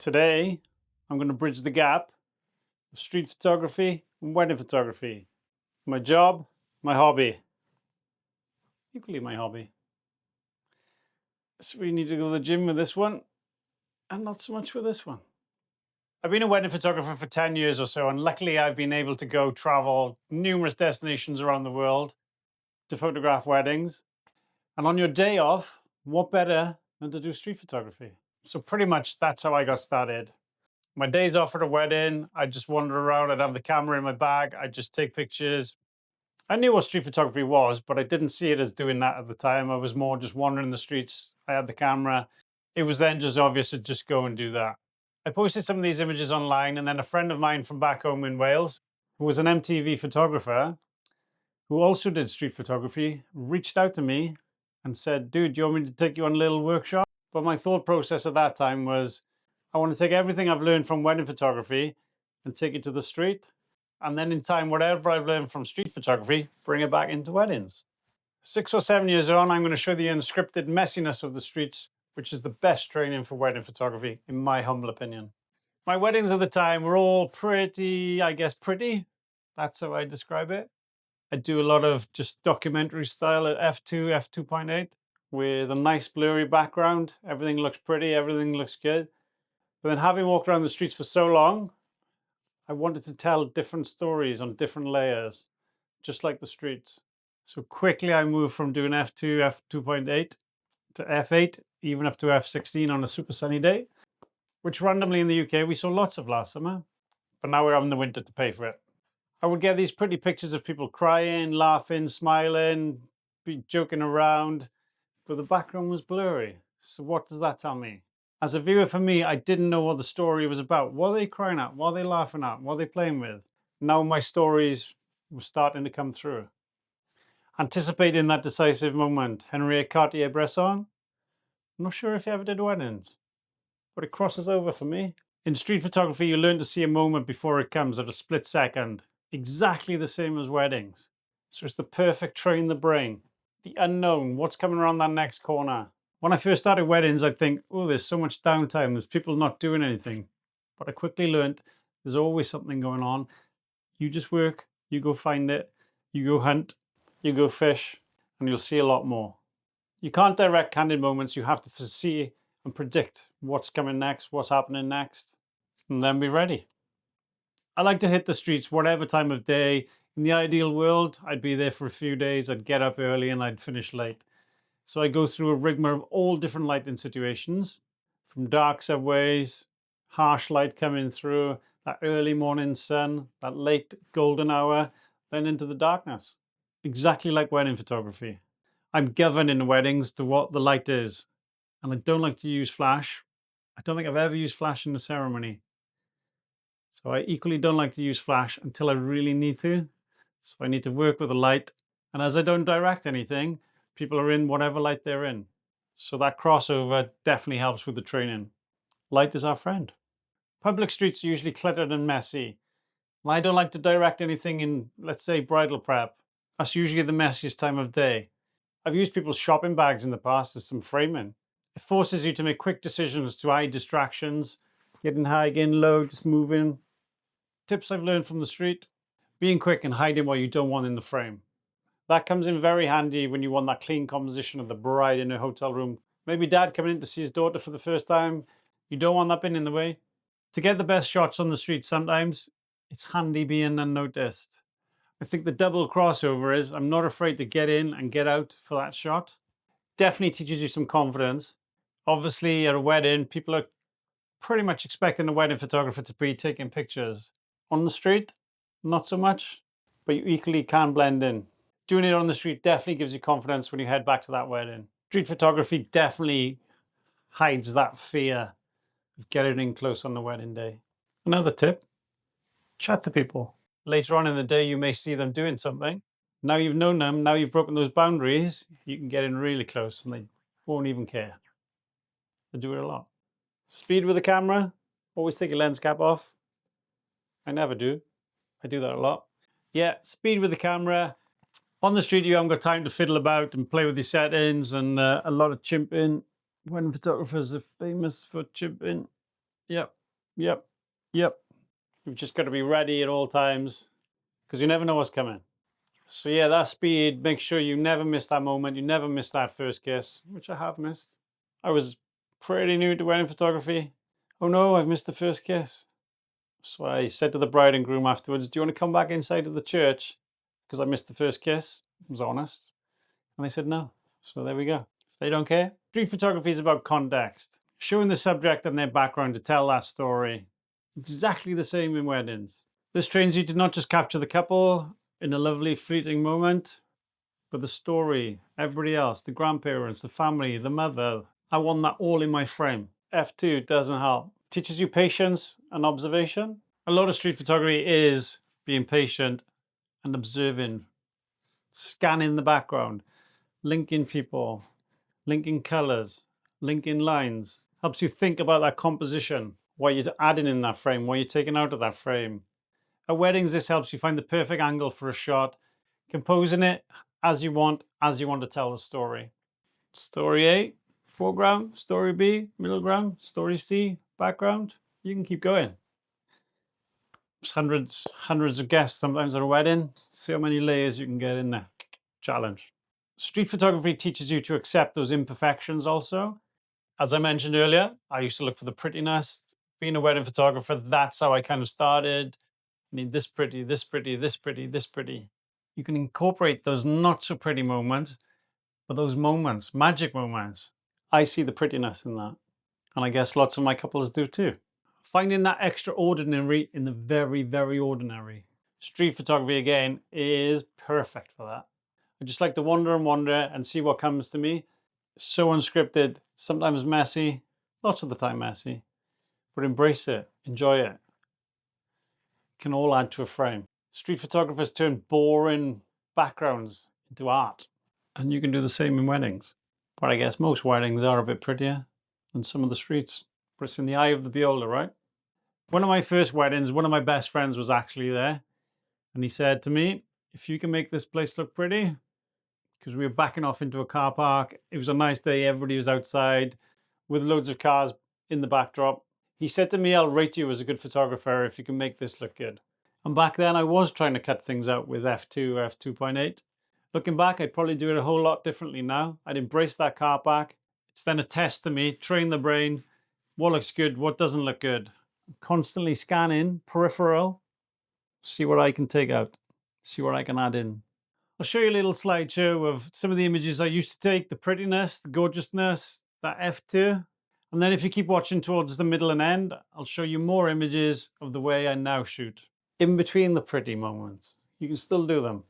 Today, I'm going to bridge the gap of street photography and wedding photography. My job, my hobby. Equally my hobby. So we need to go to the gym with this one and not so much with this one. I've been a wedding photographer for 10 years or so, and luckily I've been able to go travel numerous destinations around the world to photograph weddings. And on your day off, what better than to do street photography? So pretty much that's how I got started. My days off at a wedding, I'd just wander around. I'd have the camera in my bag. I'd just take pictures. I knew what street photography was, but I didn't see it as doing that at the time. I was more just wandering the streets. I had the camera. It was then just obvious to just go and do that. I posted some of these images online, and then a friend of mine from back home in Wales, who was an MTV photographer, who also did street photography, reached out to me and said, dude, do you want me to take you on a little workshop? But my thought process at that time was, I want to take everything I've learned from wedding photography and take it to the street. And then in time, whatever I've learned from street photography, bring it back into weddings. 6 or 7 years on, I'm going to show the unscripted messiness of the streets, which is the best training for wedding photography, in my humble opinion. My weddings at the time were all pretty. That's how I describe it. I do a lot of just documentary style at f2, f2.8 with a nice blurry background. Everything looks pretty, everything looks good. But then having walked around the streets for so long, I wanted to tell different stories on different layers, just like the streets. So quickly I moved from doing f2, f2.8 to f8, even up to f16 on a super sunny day, which randomly in the UK we saw lots of last summer, but now we're having the winter to pay for it. I would get these pretty pictures of people crying, laughing, smiling, joking around, but the background was blurry. So what does that tell me? As a viewer, for me, I didn't know what the story was about. What are they crying at? What are they laughing at? What are they playing with? Now my stories were starting to come through. Anticipating that decisive moment, Henriette Cartier-Bresson. I'm not sure if you ever did weddings, but it crosses over for me. In street photography, you learn to see a moment before it comes at a split second. Exactly the same as weddings. So it's the perfect train the brain. The unknown, what's coming around that next corner. When I first started weddings, I'd think, oh, there's so much downtime. There's people not doing anything. But I quickly learned there's always something going on. You just work, you go find it, you go hunt, you go fish, and you'll see a lot more. You can't direct candid moments. You have to foresee and predict what's coming next, what's happening next, and then be ready. I like to hit the streets whatever time of day. In the ideal world, I'd be there for a few days. I'd get up early and I'd finish late. So I go through a rigmarole of all different lighting situations, from dark subways, harsh light coming through, that early morning sun, that late golden hour, then into the darkness. Exactly like wedding photography. I'm governed in weddings to what the light is. And I don't like to use flash. I don't think I've ever used flash in the ceremony. So I equally don't like to use flash until I really need to. So I need to work with the light. And as I don't direct anything, people are in whatever light they're in. So that crossover definitely helps with the training. Light is our friend. Public streets are usually cluttered and messy. And I don't like to direct anything in, let's say, bridal prep. That's usually the messiest time of day. I've used people's shopping bags in the past as some framing. It forces you to make quick decisions to hide distractions, getting high, getting low, just moving. Tips I've learned from the street: being quick and hiding what you don't want in the frame. That comes in very handy when you want that clean composition of the bride in a hotel room. Maybe dad coming in to see his daughter for the first time. You don't want that bin in the way. To get the best shots on the street, sometimes it's handy being unnoticed. I think the double crossover is I'm not afraid to get in and get out for that shot. Definitely teaches you some confidence. Obviously, at a wedding, people are pretty much expecting a wedding photographer to be taking pictures. On the street, not so much, but you equally can blend in. Doing it on the street definitely gives you confidence when you head back to that wedding. Street photography definitely hides that fear of getting in close on the wedding day. Another tip: chat to people. Later on in the day, you may see them doing something. Now you've known them, now you've broken those boundaries, you can get in really close and they won't even care. I do it a lot. Speed with the camera, always take your lens cap off. I never do. I do that a lot. Yeah, speed with the camera. On the street, you haven't got time to fiddle about and play with your settings and a lot of chimping. Wedding photographers are famous for chimping. Yep. Yep. Yep. You've just got to be ready at all times because you never know what's coming. So yeah, that speed, make sure you never miss that moment. You never miss that first kiss, which I have missed. I was pretty new to wedding photography. Oh no, I've missed the first kiss. So I said to the bride and groom afterwards, do you want to come back inside of the church? Because I missed the first kiss. I was honest. And they said no. So there we go. If they don't care. Street photography is about context. Showing the subject and their background to tell that story. Exactly the same in weddings. This trains you to not just capture the couple in a lovely fleeting moment, but the story, everybody else, the grandparents, the family, the mother. I want that all in my frame. F2 doesn't help. Teaches you patience and observation. A lot of street photography is being patient and observing, scanning the background, linking people, linking colors, linking lines. Helps you think about that composition, what you're adding in that frame, what you're taking out of that frame. At weddings, this helps you find the perfect angle for a shot, composing it as you want to tell the story. Story A, foreground. Story B, middle ground. Story C, background. You can keep going. There's hundreds of guests sometimes at a wedding. See how many layers you can get in there. Challenge. Street photography teaches you to accept those imperfections also. As I mentioned earlier, I used to look for the prettiness. Being a wedding photographer, that's how I kind of started. I need this pretty, this pretty, this pretty, this pretty. You can incorporate those not so pretty moments, but those moments, magic moments. I see the prettiness in that. And I guess lots of my couples do too. Finding that extraordinary in the very, very ordinary. Street photography, again, is perfect for that. I just like to wander and see what comes to me. So unscripted, sometimes messy, lots of the time messy, but embrace it, enjoy it. It can all add to a frame. Street photographers turn boring backgrounds into art. And you can do the same in weddings. But I guess most weddings are a bit prettier than some of the streets. But it's in the eye of the beholder, right? One of my first weddings, one of my best friends was actually there. And he said to me, if you can make this place look pretty, because we were backing off into a car park. It was a nice day. Everybody was outside with loads of cars in the backdrop. He said to me, I'll rate you as a good photographer if you can make this look good. And back then I was trying to cut things out with f2, f2.8. Looking back, I'd probably do it a whole lot differently now. I'd embrace that car park. It's then a test to me, train the brain. What looks good, what doesn't look good. Constantly scanning, peripheral, see what I can take out, see what I can add in. I'll show you a little slideshow of some of the images I used to take, the prettiness, the gorgeousness, that F2. And then if you keep watching towards the middle and end, I'll show you more images of the way I now shoot. In between the pretty moments. You can still do them.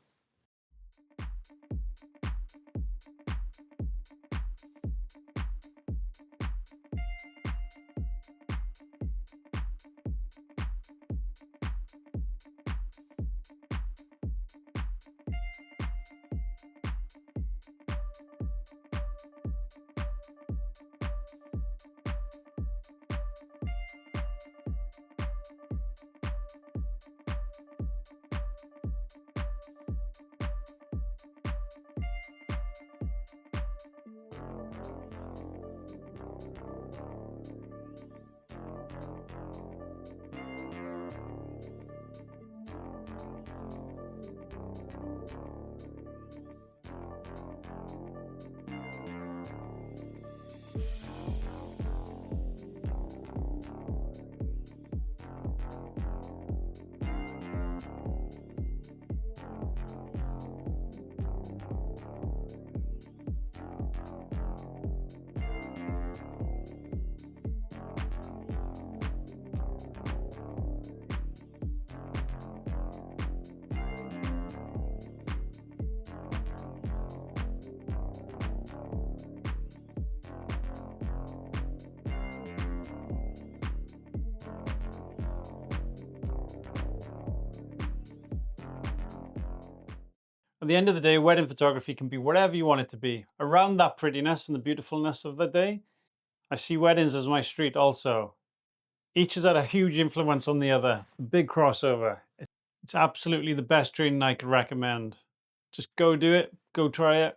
At the end of the day, wedding photography can be whatever you want it to be. Around that prettiness and the beautifulness of the day, I see weddings as my street also. Each has had a huge influence on the other, a big crossover. It's absolutely the best training I could recommend. Just go do it, go try it,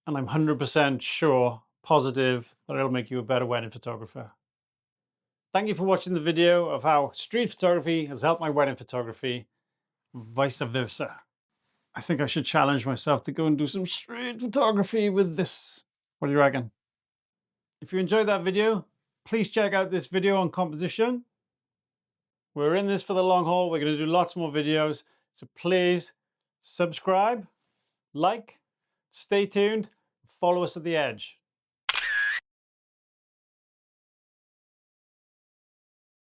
and I'm 100% sure, positive, that it'll make you a better wedding photographer. Thank you for watching the video of how street photography has helped my wedding photography, vice versa. I think I should challenge myself to go and do some street photography with this. What do you reckon? If you enjoyed that video, please check out this video on composition. We're in this for the long haul. We're going to do lots more videos. So please subscribe, like, stay tuned, follow us at the edge.